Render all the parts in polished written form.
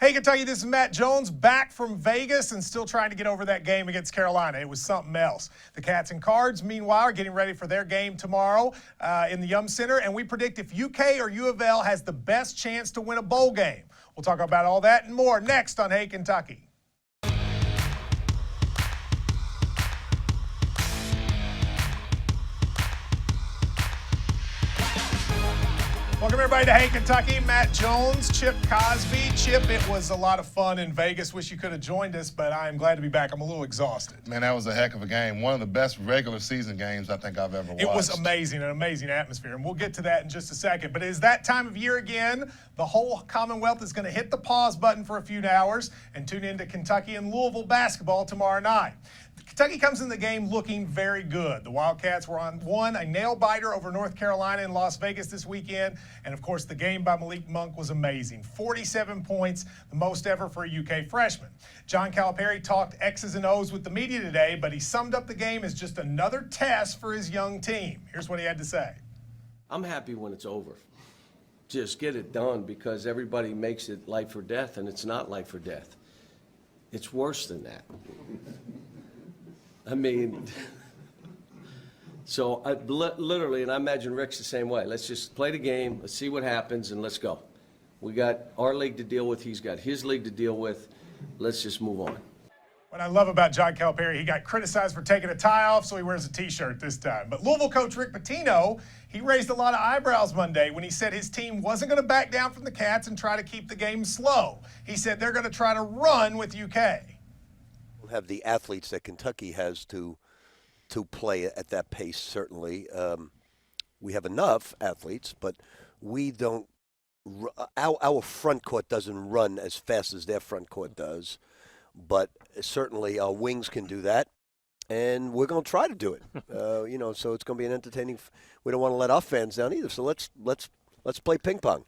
Hey, Kentucky, this is Matt Jones back from Vegas and still trying to get over that game against Carolina. It was something else. The Cats and Cards, meanwhile, are getting ready for their game tomorrow in the Yum Center, and we predict if UK or U of L has the best chance to win a bowl game. We'll talk about all that and more next on Hey Kentucky. Welcome, everybody, to Hey Kentucky. Matt Jones, Chip Cosby. Chip, it was a lot of fun in Vegas. Wish you could have joined us, but I am glad to be back. I'm a little exhausted. Man, that was a heck of a game. One of the best regular season games I think I've ever watched. It was amazing, an amazing atmosphere, and we'll get to that in just a second. But it is that time of year again. The whole Commonwealth is going to hit the pause button for a few hours and tune in to Kentucky and Louisville basketball tomorrow night. Kentucky comes in the game looking very good. The Wildcats won a nail-biter over North Carolina in Las Vegas this weekend. And, of course, the game by Malik Monk was amazing. 47 points, the most ever for a UK freshman. John Calipari talked X's and O's with the media today, but he summed up the game as just another test for his young team. Here's what he had to say. I'm happy when it's over. Just get it done, because everybody makes it life or death, and it's not life or death. It's worse than that. I mean, so I literally, and I imagine Rick's the same way. Let's just play the game, let's see what happens, and let's go. We got our league to deal with, he's got his league to deal with. Let's just move on. What I love about John Calipari, he got criticized for taking a tie off, so he wears a T-shirt this time. But Louisville coach Rick Pitino, he raised a lot of eyebrows Monday when he said his team wasn't going to back down from the Cats and try to keep the game slow. He said they're going to try to run with UK. Have the athletes that Kentucky has to play at that pace, certainly. We have enough athletes, but we don't our front court doesn't run as fast as their front court does, but certainly our wings can do that, and we're going to try to do it. So it's going to be an entertaining. We don't want to let our fans down either, so let's play ping pong.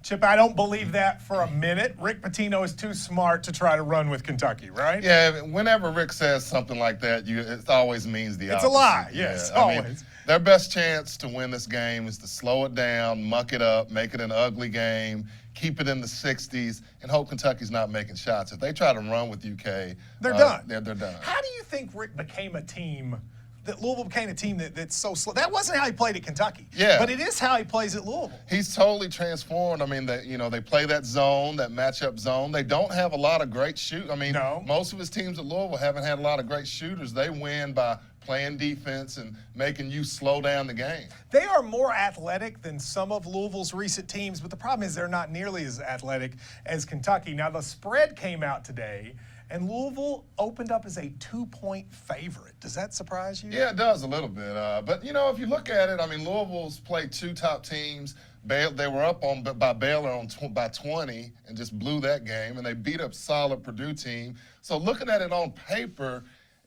Chip, I don't believe that for a minute. Rick Pitino is too smart to try to run with Kentucky, right? Yeah, whenever Rick says something like that, it always means the opposite. It's a lie, yes, yeah. always. I mean, their best chance to win this game is to slow it down, muck it up, make it an ugly game, keep it in the 60s, and hope Kentucky's not making shots. If they try to run with UK, they're done. They're done. How do you think Rick became a team, that Louisville became a team that's so slow? That wasn't how he played at Kentucky. Yeah. But it is how he plays at Louisville. He's totally transformed. I mean, they play that zone, that matchup zone. They don't have a lot of great shoot. I mean, most of his teams at Louisville haven't had a lot of great shooters. They win by playing defense and making you slow down the game. They are more athletic than some of Louisville's recent teams, but the problem is they're not nearly as athletic as Kentucky. Now, the spread came out today, and Louisville opened up as a 2-point favorite. Does that surprise you? Yeah, it does a little bit. But, if you look at it, I mean, Louisville's played two top teams. They were up by Baylor by 20 and just blew that game, and they beat up solid Purdue team. So looking at it on paper,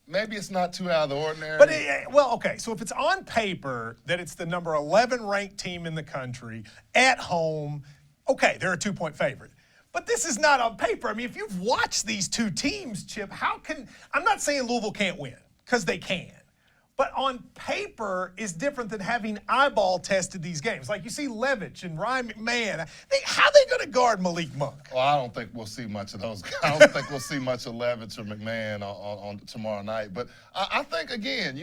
maybe it's not too out of the ordinary. But, okay, so if it's on paper that it's the number 11 ranked team in the country at home, okay, they're a 2-point favorite. But this is not on paper. I mean, if you've watched these two teams, Chip, I'm not saying Louisville can't win, because they can. But on paper is different than having eyeball tested these games. Like you see Levitch and Ryan McMahon. How are they going to guard Malik Monk? Well, I don't think we'll see much of those guys. I don't think we'll see much of Levitch or McMahon on tomorrow night. But I think, again,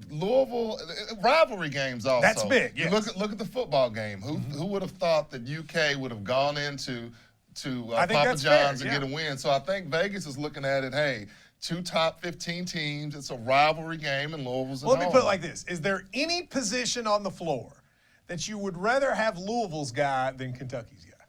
Louisville, rivalry games also. That's big, yes. Look at the football game. Who would have thought that UK would have gone into Papa John's and get a win? So I think Vegas is looking at it, hey, two top 15 teams. It's a rivalry game, and Louisville's at home. Let me put it like this. Is there any position on the floor that you would rather have Louisville's guy than Kentucky's guy?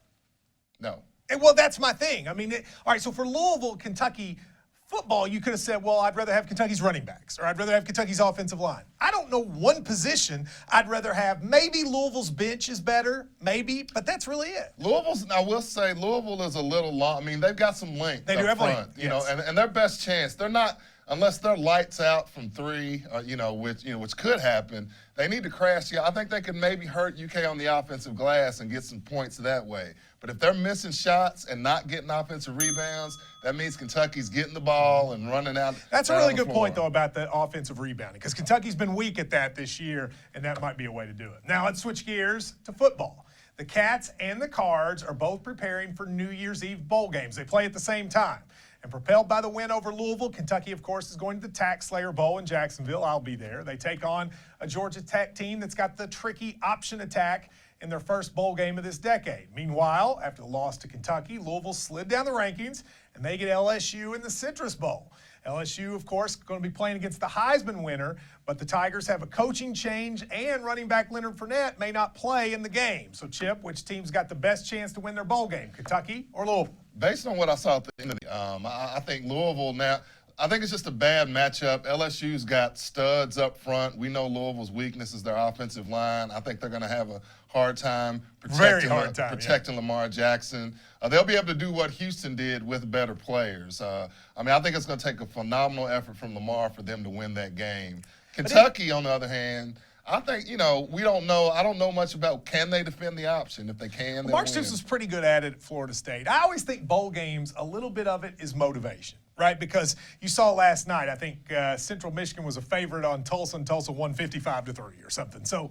No. Well, that's my thing. I mean, all right, so for Louisville, Kentucky football, you could have said, well, I'd rather have Kentucky's running backs, or I'd rather have Kentucky's offensive line. I don't know one position I'd rather have. Maybe Louisville's bench is better, maybe, but that's really it. I will say, Louisville is a little long. I mean, they've got some length. They do have length, and their best chance, they're not, unless they're lights out from three, which could happen. They need to crash you. I think they could maybe hurt UK on the offensive glass and get some points that way. But if they're missing shots and not getting offensive rebounds, that means Kentucky's getting the ball and running out. That's a really good point, though, about the offensive rebounding, because Kentucky's been weak at that this year, and that might be a way to do it. Now let's switch gears to football. the Cats and the Cards are both preparing for New Year's Eve bowl games. They play at the same time. And propelled by the win over Louisville, Kentucky, of course, is going to the Tax Slayer Bowl in Jacksonville. I'll be there. They take on a Georgia Tech team that's got the tricky option attack in their first bowl game of this decade. Meanwhile, after the loss to Kentucky, Louisville slid down the rankings, and they get LSU in the Citrus Bowl. LSU, of course, going to be playing against the Heisman winner, but the Tigers have a coaching change, and running back Leonard Fournette may not play in the game. So, Chip, which team's got the best chance to win their bowl game, Kentucky or Louisville? Based on what I saw at the end of the I think Louisville now, I think it's just a bad matchup. LSU's got studs up front. We know Louisville's weakness is their offensive line. I think they're going to have a hard time protecting Lamar Jackson. They'll be able to do what Houston did with better players. I think it's going to take a phenomenal effort from Lamar for them to win that game. Kentucky, on the other hand, I think, we don't know. I don't know much about can they defend the option. If they can, they'll Mark win. Stoops was pretty good at it at Florida State. I always think bowl games, a little bit of it is motivation, right? Because you saw last night, I think Central Michigan was a favorite on Tulsa, and Tulsa won 55-3 or something. So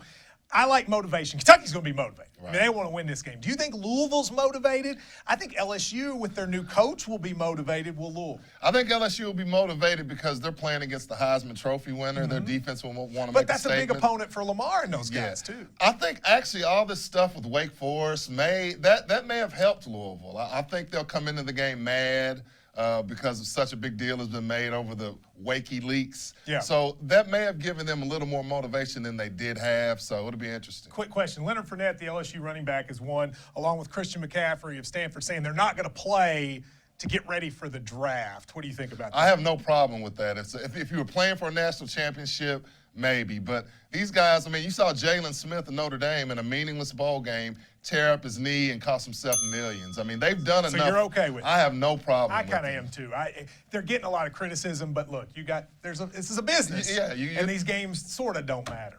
I like motivation. Kentucky's going to be motivated. Right. I mean, they want to win this game. Do you think Louisville's motivated? I think LSU, with their new coach, will be motivated. Will Louisville? I think LSU will be motivated because they're playing against the Heisman Trophy winner. Their defense will want to make a But that's a big statement. opponent for Lamar and those guys, too. I think actually all this stuff with Wake Forest may have helped Louisville. I think they'll come into the game mad because of such a big deal has been made over the Wakey leaks. Yeah. So that may have given them a little more motivation than they did have. So it'll be interesting. Quick question. Leonard Fournette, the LSU running back, is one, along with Christian McCaffrey of Stanford, saying they're not going to play to get ready for the draft. What do you think about that? I have no problem with that. If you were playing for a national championship, maybe. But these guys, you saw Jalen Smith of Notre Dame in a meaningless bowl game tear up his knee and cost himself millions. They've done enough. So you're okay with it? I have no problem I with kind of it. am too. They're getting a lot of criticism, but look, this is a business. Yeah, and these games sort of don't matter.